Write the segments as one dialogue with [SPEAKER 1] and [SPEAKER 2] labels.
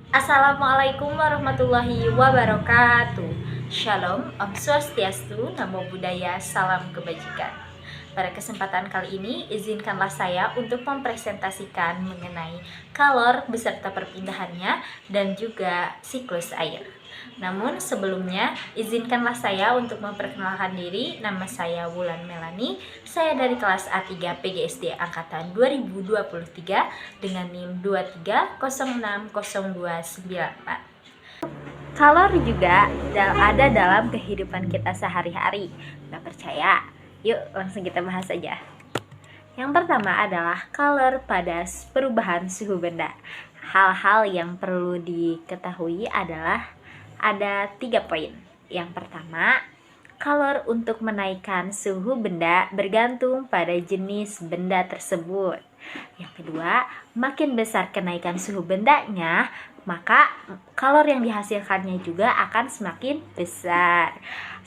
[SPEAKER 1] Assalamualaikum warahmatullahi wabarakatuh. Shalom, Om Swastiastu, Namo Buddhaya, Salam Kebajikan. Pada kesempatan kali ini, izinkanlah saya untuk mempresentasikan mengenai kalor beserta perpindahannya dan juga siklus air. Namun sebelumnya, izinkanlah saya untuk memperkenalkan diri. Nama saya Wulan Melani. Saya dari kelas A3 PGSD Angkatan 2023 dengan NIM 2306029. Kalor juga ada dalam kehidupan kita sehari-hari. Gak percaya? Yuk langsung kita bahas aja. Yang pertama adalah kalor pada perubahan suhu benda. Hal-hal yang perlu diketahui adalah ada 3 poin. Yang pertama, kalor untuk menaikkan suhu benda bergantung pada jenis benda tersebut. Yang kedua, makin besar kenaikan suhu bendanya, maka kalor yang dihasilkannya juga akan semakin besar.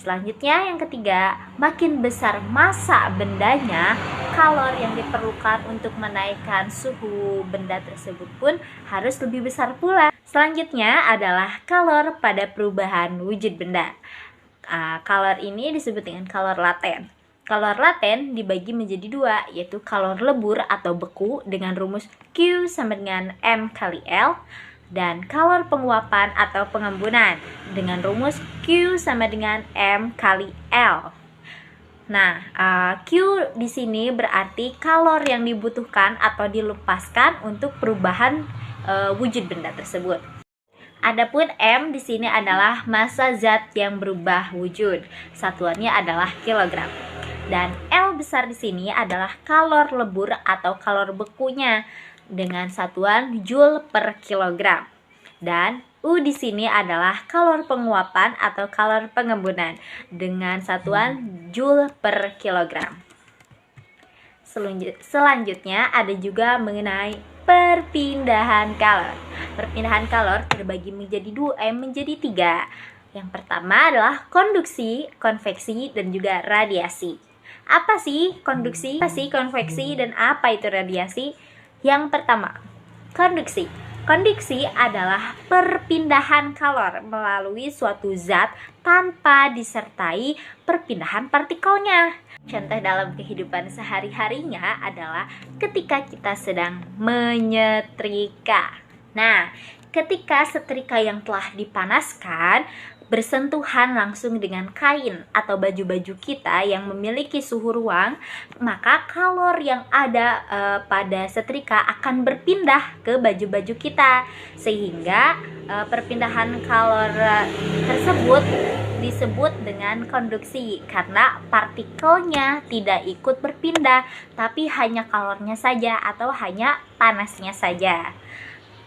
[SPEAKER 1] Selanjutnya yang ketiga, makin besar massa bendanya, kalor yang diperlukan untuk menaikkan suhu benda tersebut pun harus lebih besar pula. Selanjutnya adalah kalor pada perubahan wujud benda. Kalor ini disebut dengan kalor laten. Kalor laten dibagi menjadi 2, yaitu kalor lebur atau beku dengan rumus Q sama dengan M kali L, dan kalor penguapan atau pengembunan dengan rumus Q sama dengan M kali L. Nah, Q di sini berarti kalor yang dibutuhkan atau dilepaskan untuk perubahan wujud benda tersebut. Adapun M di sini adalah massa zat yang berubah wujud. Satuannya adalah kilogram. Dan L besar di sini adalah kalor lebur atau kalor bekunya dengan satuan joule per kilogram. Dan U di sini adalah kalor penguapan atau kalor pengembunan dengan satuan joule per kilogram. Selanjutnya ada juga mengenai perpindahan kalor. Perpindahan kalor terbagi menjadi 3. Yang pertama adalah konduksi, konveksi, dan juga radiasi. Apa sih konduksi, konveksi, dan apa itu radiasi? Yang pertama, konduksi. Konduksi adalah perpindahan kalor melalui suatu zat tanpa disertai perpindahan partikelnya. Contoh dalam kehidupan sehari-harinya adalah ketika kita sedang menyetrika. Nah, ketika setrika yang telah dipanaskan bersentuhan langsung dengan kain atau baju-baju kita yang memiliki suhu ruang, maka kalor yang ada pada setrika akan berpindah ke baju-baju kita, sehingga perpindahan kalor tersebut disebut dengan konduksi karena partikelnya tidak ikut berpindah, tapi hanya kalornya saja atau hanya panasnya saja.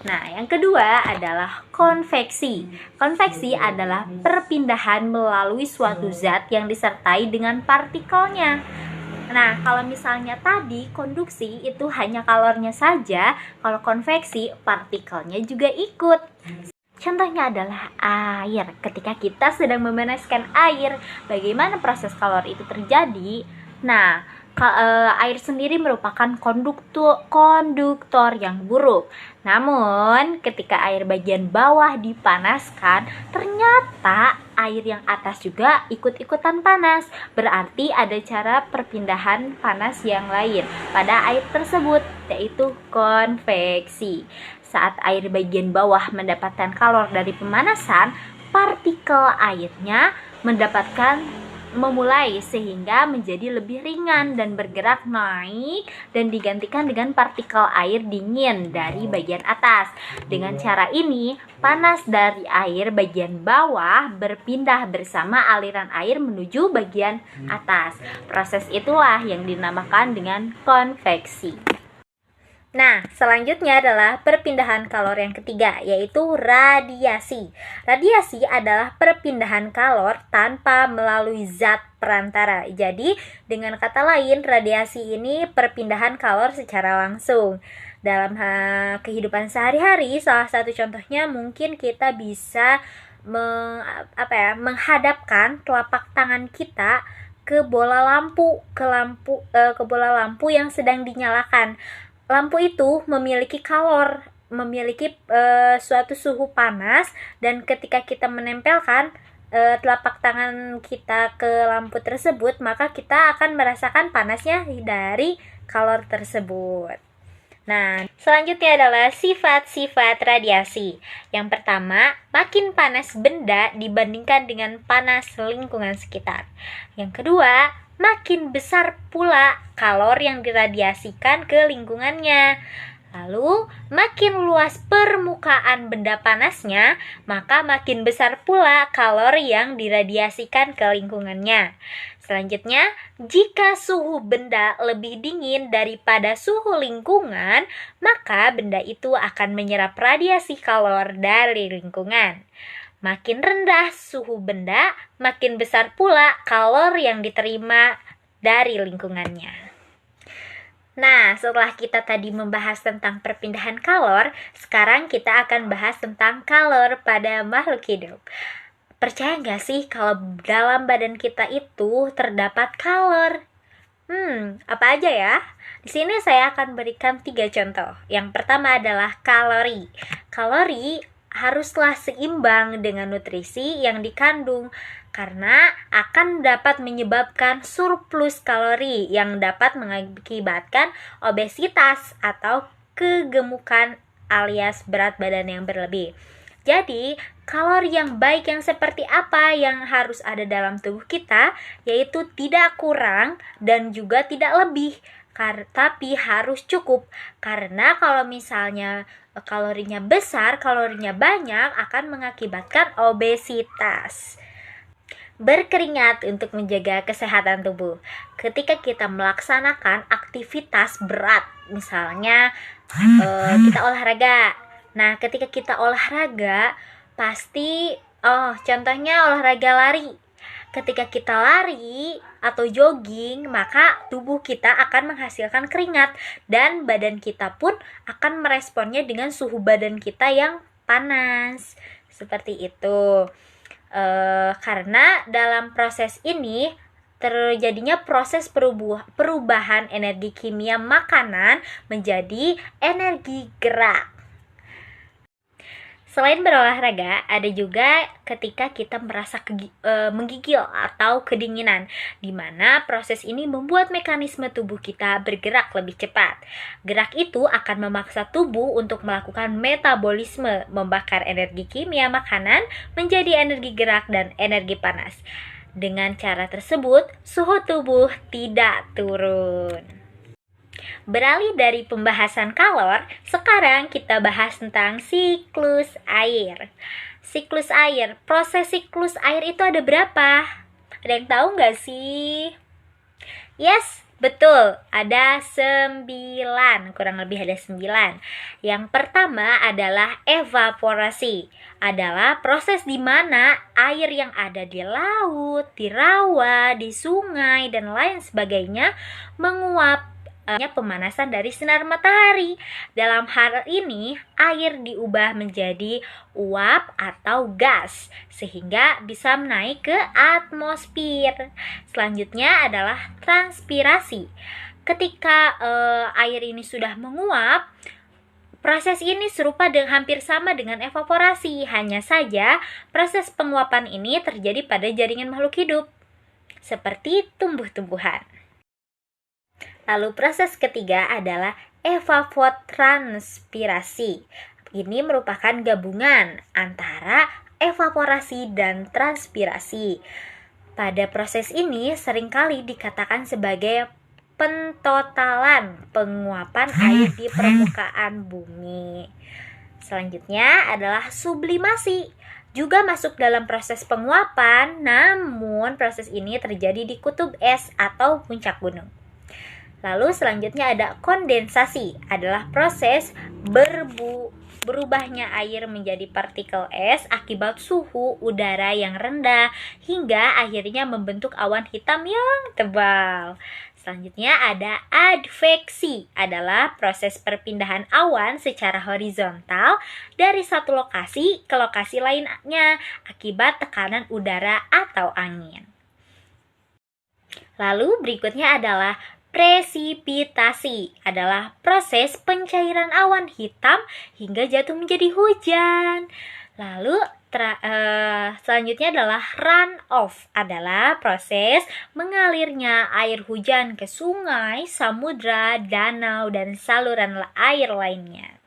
[SPEAKER 1] Nah, yang kedua adalah konveksi. Konveksi adalah perpindahan melalui suatu zat yang disertai dengan partikelnya. Nah, kalau misalnya tadi konduksi itu hanya kalornya saja, kalau konveksi partikelnya juga ikut. Contohnya adalah air. Ketika kita sedang memanaskan air, bagaimana proses kalor itu terjadi? Nah, air sendiri merupakan konduktor yang buruk. Namun, ketika air bagian bawah dipanaskan, ternyata air yang atas juga ikut-ikutan panas. Berarti ada cara perpindahan panas yang lain pada air tersebut, yaitu konveksi. Saat air bagian bawah mendapatkan kalor dari pemanasan, partikel airnya memulai sehingga menjadi lebih ringan dan bergerak naik dan digantikan dengan partikel air dingin dari bagian atas. Dengan cara ini, panas dari air bagian bawah berpindah bersama aliran air menuju bagian atas. Proses itulah yang dinamakan dengan konveksi. Nah, selanjutnya adalah perpindahan kalor yang ketiga, yaitu radiasi. Radiasi adalah perpindahan kalor tanpa melalui zat perantara. Jadi, dengan kata lain, radiasi ini perpindahan kalor secara langsung. Dalam kehidupan sehari-hari, salah satu contohnya mungkin kita bisa menghadapkan telapak tangan kita ke bola lampu, ke bola lampu yang sedang dinyalakan. Lampu itu memiliki kalor memiliki suatu suhu panas, dan ketika kita menempelkan telapak tangan kita ke lampu tersebut, maka kita akan merasakan panasnya dari kalor tersebut. Nah, selanjutnya adalah sifat-sifat radiasi. Yang pertama, makin panas benda dibandingkan dengan panas lingkungan sekitar. Yang kedua, makin besar pula kalor yang diradiasikan ke lingkungannya. Lalu, makin luas permukaan benda panasnya, maka makin besar pula kalor yang diradiasikan ke lingkungannya. Selanjutnya, jika suhu benda lebih dingin daripada suhu lingkungan, maka benda itu akan menyerap radiasi kalor dari lingkungan. Makin rendah suhu benda, makin besar pula kalor yang diterima dari lingkungannya. Nah, setelah kita tadi membahas tentang perpindahan kalor, sekarang kita akan bahas tentang kalor pada makhluk hidup. Percaya nggak sih kalau dalam badan kita itu terdapat kalor? Apa aja ya? Di sini saya akan berikan 3 contoh. Yang pertama adalah kalori. Kalori haruslah seimbang dengan nutrisi yang dikandung, karena akan dapat menyebabkan surplus kalori yang dapat mengakibatkan obesitas atau kegemukan alias berat badan yang berlebih. Jadi, kalori yang baik yang seperti apa yang harus ada dalam tubuh kita, yaitu tidak kurang dan juga tidak lebih, tapi harus cukup. Karena kalau misalnya kalorinya besar, kalorinya banyak, akan mengakibatkan obesitas. Berkeringat untuk menjaga kesehatan tubuh. Ketika kita melaksanakan aktivitas berat, misalnya kita olahraga. Nah, ketika kita olahraga, pasti contohnya olahraga lari. Ketika kita lari atau jogging, maka tubuh kita akan menghasilkan keringat, dan badan kita pun akan meresponnya dengan suhu badan kita yang panas. Seperti itu. Karena dalam proses ini terjadinya proses perubahan energi kimia makanan menjadi energi gerak. Selain berolahraga, ada juga ketika kita merasa menggigil atau kedinginan, di mana proses ini membuat mekanisme tubuh kita bergerak lebih cepat. Gerak itu akan memaksa tubuh untuk melakukan metabolisme, membakar energi kimia makanan menjadi energi gerak dan energi panas. Dengan cara tersebut, suhu tubuh tidak turun. Beralih dari pembahasan kalor, sekarang kita bahas tentang siklus air. Siklus air, proses siklus air itu ada berapa? Ada yang tahu nggak sih? Yes, betul, ada 9, kurang lebih ada 9. Yang pertama adalah evaporasi. Adalah proses di mana air yang ada di laut, di rawa, di sungai, dan lain sebagainya menguap pemanasan dari sinar matahari. Dalam hal ini, air diubah menjadi uap atau gas sehingga bisa naik ke atmosfer. Selanjutnya adalah transpirasi. Ketika air ini sudah menguap, proses ini serupa hampir sama dengan evaporasi. Hanya saja proses penguapan ini terjadi pada jaringan makhluk hidup seperti tumbuh-tumbuhan. Lalu proses ketiga adalah evapotranspirasi. Ini merupakan gabungan antara evaporasi dan transpirasi. Pada proses ini seringkali dikatakan sebagai pentotalan penguapan air di permukaan bumi. Selanjutnya adalah sublimasi. Juga masuk dalam proses penguapan, namun proses ini terjadi di kutub es atau puncak gunung. Lalu selanjutnya ada kondensasi, adalah proses berubahnya air menjadi partikel es akibat suhu udara yang rendah hingga akhirnya membentuk awan hitam yang tebal. Selanjutnya ada adveksi, adalah proses perpindahan awan secara horizontal dari satu lokasi ke lokasi lainnya akibat tekanan udara atau angin. Lalu berikutnya adalah Presipitasi adalah proses pencairan awan hitam hingga jatuh menjadi hujan. Lalu selanjutnya adalah runoff, adalah proses mengalirnya air hujan ke sungai, samudra, danau, dan saluran air lainnya.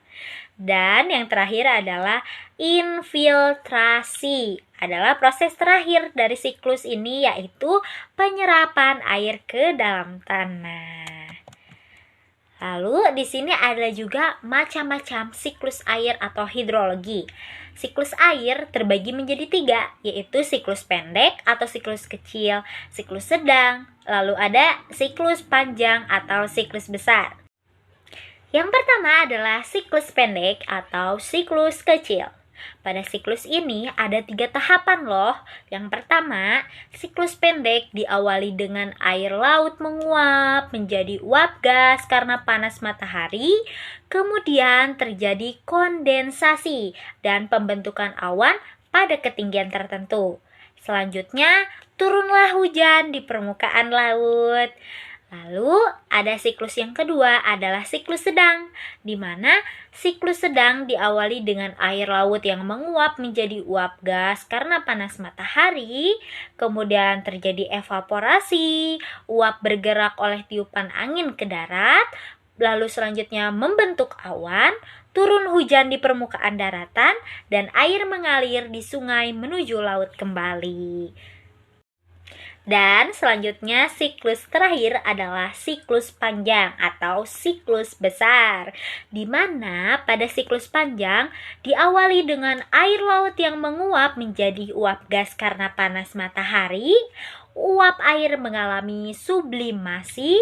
[SPEAKER 1] Dan yang terakhir adalah infiltrasi, adalah proses terakhir dari siklus ini, yaitu penyerapan air ke dalam tanah. Lalu di sini ada juga macam-macam siklus air atau hidrologi. Siklus air terbagi menjadi 3, yaitu siklus pendek atau siklus kecil, siklus sedang, lalu ada siklus panjang atau siklus besar. Yang pertama adalah siklus pendek atau siklus kecil. Pada siklus ini ada 3 tahapan loh. Yang pertama, siklus pendek diawali dengan air laut menguap menjadi uap gas karena panas matahari. Kemudian terjadi kondensasi dan pembentukan awan pada ketinggian tertentu. Selanjutnya, turunlah hujan di permukaan laut. Lalu ada siklus yang kedua adalah siklus sedang, di mana siklus sedang diawali dengan air laut yang menguap menjadi uap gas karena panas matahari, kemudian terjadi evaporasi, uap bergerak oleh tiupan angin ke darat, lalu selanjutnya membentuk awan, turun hujan di permukaan daratan, dan air mengalir di sungai menuju laut kembali. Dan selanjutnya siklus terakhir adalah siklus panjang atau siklus besar, di mana pada siklus panjang diawali dengan air laut yang menguap menjadi uap gas karena panas matahari, uap air mengalami sublimasi,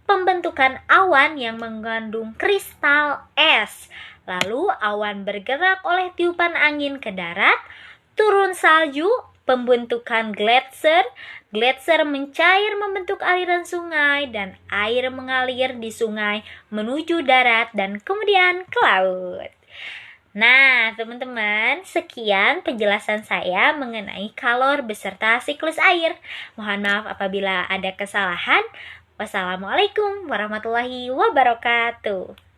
[SPEAKER 1] pembentukan awan yang mengandung kristal es, lalu awan bergerak oleh tiupan angin ke darat, turun salju, pembentukan gletser mencair membentuk aliran sungai, dan air mengalir di sungai menuju darat dan kemudian ke laut. Nah, teman-teman, sekian penjelasan saya mengenai kalor beserta siklus air. Mohon maaf apabila ada kesalahan. Wassalamualaikum warahmatullahi wabarakatuh.